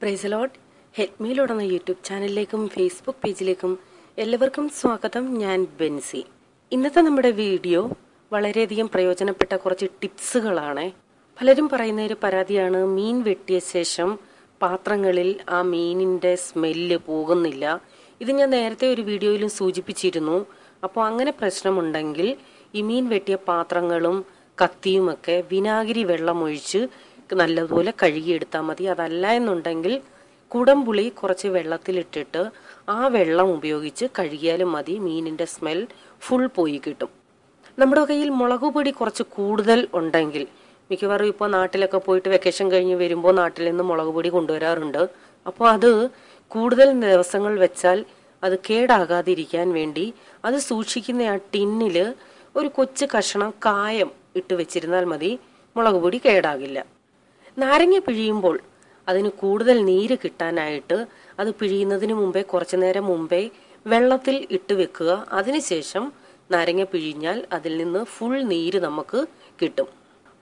Praise the Lord. Help me Lord എന്ന YouTube ചാനലിലേക്കും Facebook പേജിലേക്കും എല്ലാവർക്കും സ്വാഗതം. ഞാൻ ബെൻസി. ഇന്നത്തെ നമ്മുടെ വീഡിയോ വളരെയധികം പ്രയോജനപ്പെട്ട കുറച്ച് ടിപ്സുകളാണ്. പലരും പറയുന്ന ഒരു പരാതിയാണ്, മീൻ വെട്ടിയ ശേഷം പാത്രങ്ങളിൽ ആ മീനിൻ്റെ സ്മെല്ല് പോകുന്നില്ല. ഇത് ഞാൻ നേരത്തെ ഒരു വീഡിയോയിലും സൂചിപ്പിച്ചിരുന്നു. അപ്പോൾ അങ്ങനെ പ്രശ്നമുണ്ടെങ്കിൽ ഈ മീൻ വെട്ടിയ പാത്രങ്ങളും കത്തിയുമൊക്കെ വിനാഗിരി വെള്ളം ഒഴിച്ച് നല്ലതുപോലെ കഴുകിയെടുത്താൽ മതി. അതല്ല എന്നുണ്ടെങ്കിൽ കുടംപുളി കുറച്ച് വെള്ളത്തിലിട്ടിട്ട് ആ വെള്ളം ഉപയോഗിച്ച് കഴുകിയാലും മതി. മീനിൻ്റെ സ്മെൽ ഫുൾ പോയി കിട്ടും. നമ്മുടെ കയ്യിൽ മുളക് പൊടി കുറച്ച് കൂടുതൽ ഉണ്ടെങ്കിൽ, മിക്കവാറും ഇപ്പോൾ നാട്ടിലൊക്കെ പോയിട്ട് വെക്കേഷൻ കഴിഞ്ഞ് വരുമ്പോൾ നാട്ടിൽ നിന്ന് മുളക് പൊടി കൊണ്ടുവരാറുണ്ട്. അപ്പോൾ അത് കൂടുതൽ ദിവസങ്ങൾ വെച്ചാൽ അത് കേടാകാതിരിക്കാൻ വേണ്ടി അത് സൂക്ഷിക്കുന്ന ആ ടിന്നിൽ ഒരു കൊച്ചു കഷണം കായം ഇട്ട് വെച്ചിരുന്നാൽ മതി. മുളക് പൊടി കേടാകില്ല. നാരങ്ങ പിഴിയുമ്പോൾ അതിന് കൂടുതൽ നീര് കിട്ടാനായിട്ട് അത് പിഴിയുന്നതിന് മുമ്പേ കുറച്ചു നേരം മുമ്പേ വെള്ളത്തിൽ ഇട്ട് വെക്കുക. അതിനുശേഷം നാരങ്ങ പിഴിഞ്ഞാൽ അതിൽ നിന്ന് ഫുൾ നീര് നമുക്ക് കിട്ടും.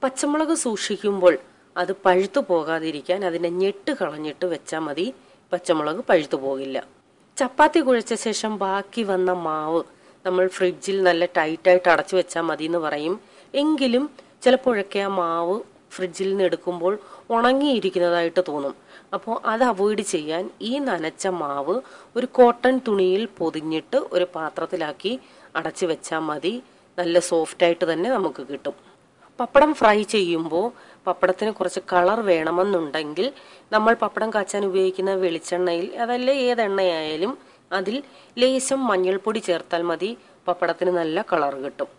പച്ചമുളക് സൂക്ഷിക്കുമ്പോൾ അത് പഴുത്തു പോകാതിരിക്കാൻ അതിനെ ഞെട്ട് കളഞ്ഞിട്ട് വെച്ചാൽ മതി. പച്ചമുളക് പഴുത്തു പോകില്ല. ചപ്പാത്തി കുഴച്ച ശേഷം ബാക്കി വന്ന മാവ് നമ്മൾ ഫ്രിഡ്ജിൽ നല്ല ടൈറ്റായിട്ട് അടച്ചു വെച്ചാൽ മതി എന്ന് പറയും. എങ്കിലും ചിലപ്പോഴൊക്കെ ആ മാവ് ഫ്രിഡ്ജിൽ നിന്ന് എടുക്കുമ്പോൾ ഉണങ്ങിയിരിക്കുന്നതായിട്ട് തോന്നും. അപ്പോൾ അത് അവോയ്ഡ് ചെയ്യാൻ ഈ നനച്ച മാവ് ഒരു കോട്ടൺ തുണിയിൽ പൊതിഞ്ഞിട്ട് ഒരു പാത്രത്തിലാക്കി അടച്ചു വെച്ചാൽ മതി. നല്ല സോഫ്റ്റായിട്ട് തന്നെ നമുക്ക് കിട്ടും. പപ്പടം ഫ്രൈ ചെയ്യുമ്പോൾ പപ്പടത്തിന് കുറച്ച് കളർ വേണമെന്നുണ്ടെങ്കിൽ നമ്മൾ പപ്പടം കാച്ചാൻ ഉപയോഗിക്കുന്ന വെളിച്ചെണ്ണയിൽ, അതല്ല ഏതെണ്ണയായാലും, അതിൽ ലേശം മഞ്ഞൾപ്പൊടി ചേർത്താൽ മതി. പപ്പടത്തിന് നല്ല കളർ കിട്ടും.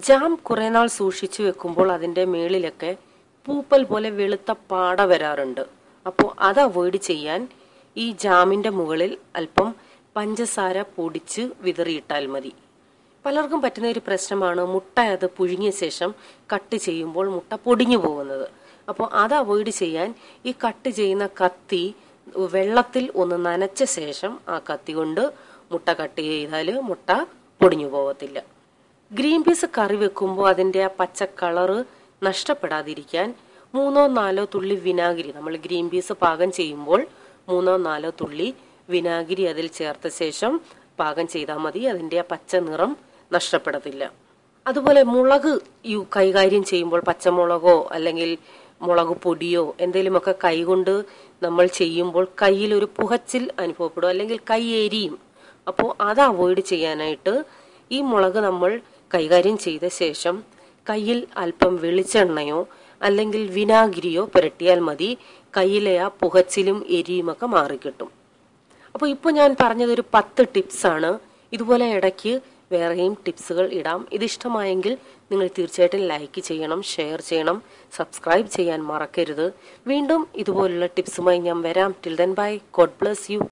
ജാം കുറേ നാൾ സൂക്ഷിച്ചു വെക്കുമ്പോൾ അതിൻ്റെ മേളിലൊക്കെ പൂപ്പൽ പോലെ വെളുത്ത പാട വരാറുണ്ട്. അപ്പോൾ അത് അവോയ്ഡ് ചെയ്യാൻ ഈ ജാമിൻ്റെ മുകളിൽ അല്പം പഞ്ചസാര പൊടിച്ച് വിതറിയിട്ടാൽ മതി. പലർക്കും പറ്റുന്ന ഒരു പ്രശ്നമാണ് മുട്ട അത് പുഴുങ്ങിയ ശേഷം കട്ട് ചെയ്യുമ്പോൾ മുട്ട പൊടിഞ്ഞു പോകുന്നത്. അപ്പോൾ അത് അവോയ്ഡ് ചെയ്യാൻ ഈ കട്ട് ചെയ്യുന്ന കത്തി വെള്ളത്തിൽ ഒന്ന് നനച്ച ശേഷം ആ കത്തി കൊണ്ട് മുട്ട കട്ട് ചെയ്താൽ മുട്ട പൊടിഞ്ഞു പോകത്തില്ല. ഗ്രീൻ പീസ് കറി വെക്കുമ്പോൾ അതിൻ്റെ ആ പച്ച കളറ് നഷ്ടപ്പെടാതിരിക്കാൻ 3-4 തുള്ളി വിനാഗിരി, നമ്മൾ ഗ്രീൻ പീസ് പാകം ചെയ്യുമ്പോൾ 3-4 തുള്ളി വിനാഗിരി അതിൽ ചേർത്ത ശേഷം പാകം ചെയ്താൽ മതി. അതിൻ്റെ ആ പച്ച നിറം നഷ്ടപ്പെടത്തില്ല. അതുപോലെ മുളക് കൈകാര്യം ചെയ്യുമ്പോൾ പച്ചമുളകോ അല്ലെങ്കിൽ മുളക് പൊടിയോ എന്തെങ്കിലുമൊക്കെ കൈകൊണ്ട് നമ്മൾ ചെയ്യുമ്പോൾ കയ്യിൽ ഒരു പുകച്ചിൽ അനുഭവപ്പെടും, അല്ലെങ്കിൽ കൈ എരിയും. അപ്പോൾ അത് അവോയ്ഡ് ചെയ്യാനായിട്ട് ഈ മുളക് നമ്മൾ കൈകാര്യം ചെയ്ത ശേഷം കയ്യിൽ അല്പം വെളിച്ചെണ്ണയോ അല്ലെങ്കിൽ വിനാഗിരിയോ പുരട്ടിയാൽ മതി. കയ്യിലെ ആ പുകച്ചിലും എരിയുമൊക്കെ മാറിക്കിട്ടും. അപ്പോൾ ഇപ്പോൾ ഞാൻ പറഞ്ഞതൊരു 10 ടിപ്സാണ്. ഇതുപോലെ ഇടയ്ക്ക് വേറെയും ടിപ്സുകൾ ഇടാം. ഇതിഷ്ടമായെങ്കിൽ നിങ്ങൾ തീർച്ചയായിട്ടും ലൈക്ക് ചെയ്യണം, ഷെയർ ചെയ്യണം, സബ്സ്ക്രൈബ് ചെയ്യാൻ മറക്കരുത്. വീണ്ടും ഇതുപോലുള്ള ടിപ്സുമായി ഞാൻ വരാം. Till then bye. God bless you.